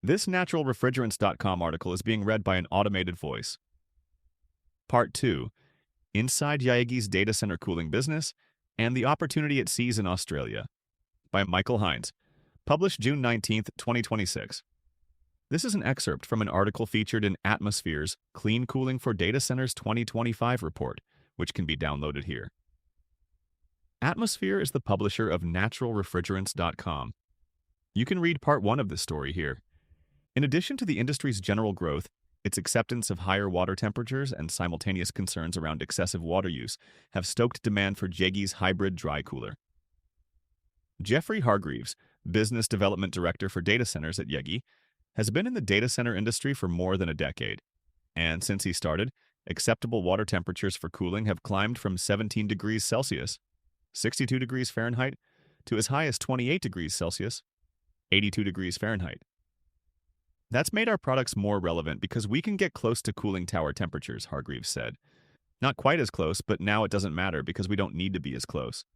This naturalrefrigerants.com article is being read by an automated voice. Part 2. Inside Jaeggi's Data Center Cooling Business and the Opportunity It Sees in Australia by Michael Hines. Published June 19, 2026. This is an excerpt from an article featured in Atmosphere's Clean Cooling for Data Centers 2025 report, which can be downloaded here. Atmosphere is the publisher of naturalrefrigerants.com. You can read part 1 of this story here. In addition to the industry's general growth, its acceptance of higher water temperatures and simultaneous concerns around excessive water use have stoked demand for Jaeggi's hybrid dry cooler. Jeffrey Hargreaves, Business Development Director for Data Centers at Jaeggi, has been in the data center industry for more than a decade. And since he started, acceptable water temperatures for cooling have climbed from 17 degrees Celsius, 62 degrees Fahrenheit, to as high as 28 degrees Celsius, 82 degrees Fahrenheit. That's made our products more relevant because we can get close to cooling tower temperatures, Hargreaves said. Not quite as close, but now it doesn't matter because we don't need to be as close.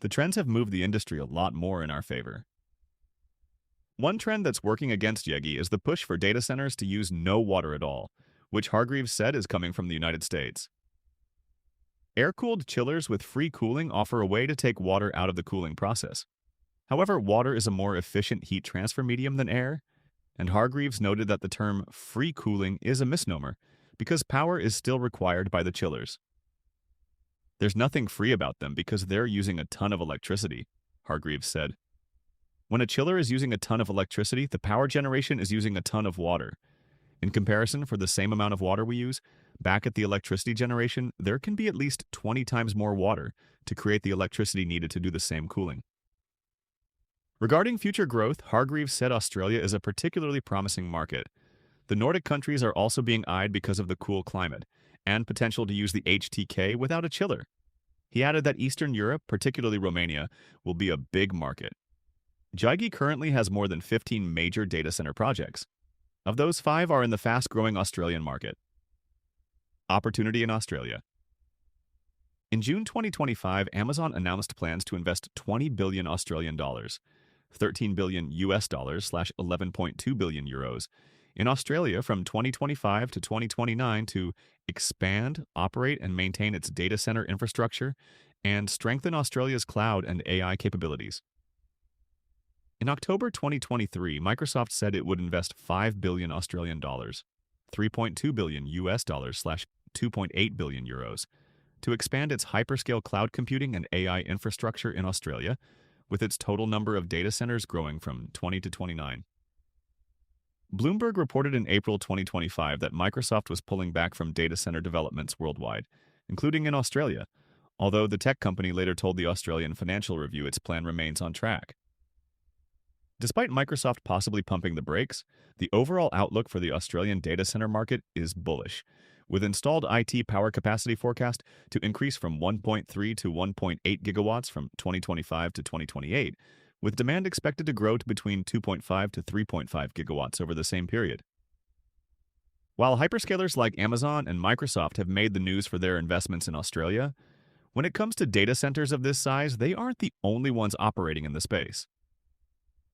The trends have moved the industry a lot more in our favor. One trend that's working against Jaeggi is the push for data centers to use no water at all, which Hargreaves said is coming from the United States. Air-cooled chillers with free cooling offer a way to take water out of the cooling process. However, water is a more efficient heat transfer medium than air, and Hargreaves noted that the term free cooling is a misnomer because power is still required by the chillers. There's nothing free about them because they're using a ton of electricity, Hargreaves said. When a chiller is using a ton of electricity, the power generation is using a ton of water. In comparison, for the same amount of water we use, back at the electricity generation, there can be at least 20 times more water to create the electricity needed to do the same cooling. Regarding future growth, Hargreaves said Australia is a particularly promising market. The Nordic countries are also being eyed because of the cool climate and potential to use the HTK without a chiller. He added that Eastern Europe, particularly Romania, will be a big market. Jaeggi currently has more than 15 major data center projects. Of those, 5 are in the fast-growing Australian market. Opportunity in Australia. In June 2025, Amazon announced plans to invest 20 billion Australian dollars, 13 billion US dollars / 11.2 billion euros, in Australia from 2025 to 2029 to expand, operate, and maintain its data center infrastructure and strengthen Australia's cloud and AI capabilities. In October 2023, Microsoft said it would invest 5 billion Australian dollars, 3.2 billion US dollars / 2.8 billion euros, to expand its hyperscale cloud computing and AI infrastructure in Australia, with its total number of data centers growing from 20 to 29. Bloomberg reported in April 2025 that Microsoft was pulling back from data center developments worldwide, including in Australia, although the tech company later told the Australian Financial Review its plan remains on track. Despite Microsoft possibly pumping the brakes, the overall outlook for the Australian data center market is bullish, with installed IT power capacity forecast to increase from 1.3 to 1.8 gigawatts from 2025 to 2028, with demand expected to grow to between 2.5 to 3.5 gigawatts over the same period. While hyperscalers like Amazon and Microsoft have made the news for their investments in Australia, when it comes to data centers of this size, they aren't the only ones operating in the space.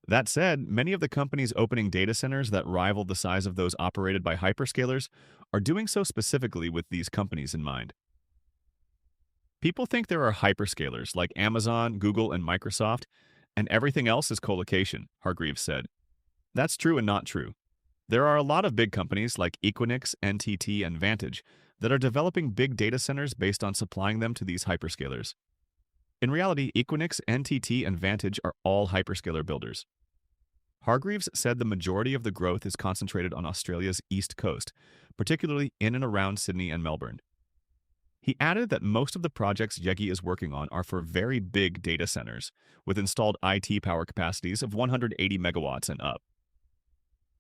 That said, many of the companies opening data centers that rival the size of those operated by hyperscalers are doing so specifically with these companies in mind. People think there are hyperscalers like Amazon, Google, and Microsoft, and everything else is colocation, Hargreaves said. That's true and not true. There are a lot of big companies like Equinix, NTT, and Vantage that are developing big data centers based on supplying them to these hyperscalers. In reality, Equinix, NTT, and Vantage are all hyperscaler builders. Hargreaves said the majority of the growth is concentrated on Australia's east coast, particularly in and around Sydney and Melbourne. He added that most of the projects Jaeggi is working on are for very big data centers, with installed IT power capacities of 180 megawatts and up.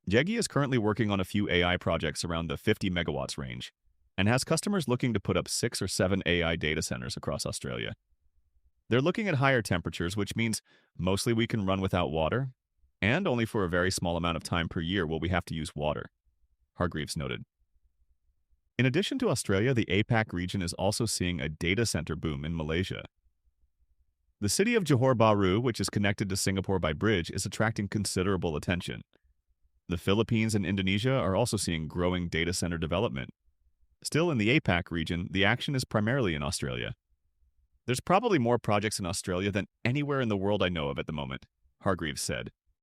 Jaeggi is currently working on a few AI projects around the 50 megawatts range, and has customers looking to put up 6 or 7 AI data centers across Australia. They're looking at higher temperatures, which means mostly we can run without water, and only for a very small amount of time per year will we have to use water, Hargreaves noted. In addition to Australia, the APAC region is also seeing a data center boom in Malaysia. The city of Johor Bahru, which is connected to Singapore by bridge, is attracting considerable attention. The Philippines and Indonesia are also seeing growing data center development. Still in the APAC region, the action is primarily in Australia. There's probably more projects in Australia than anywhere in the world I know of at the moment, Hargreaves said.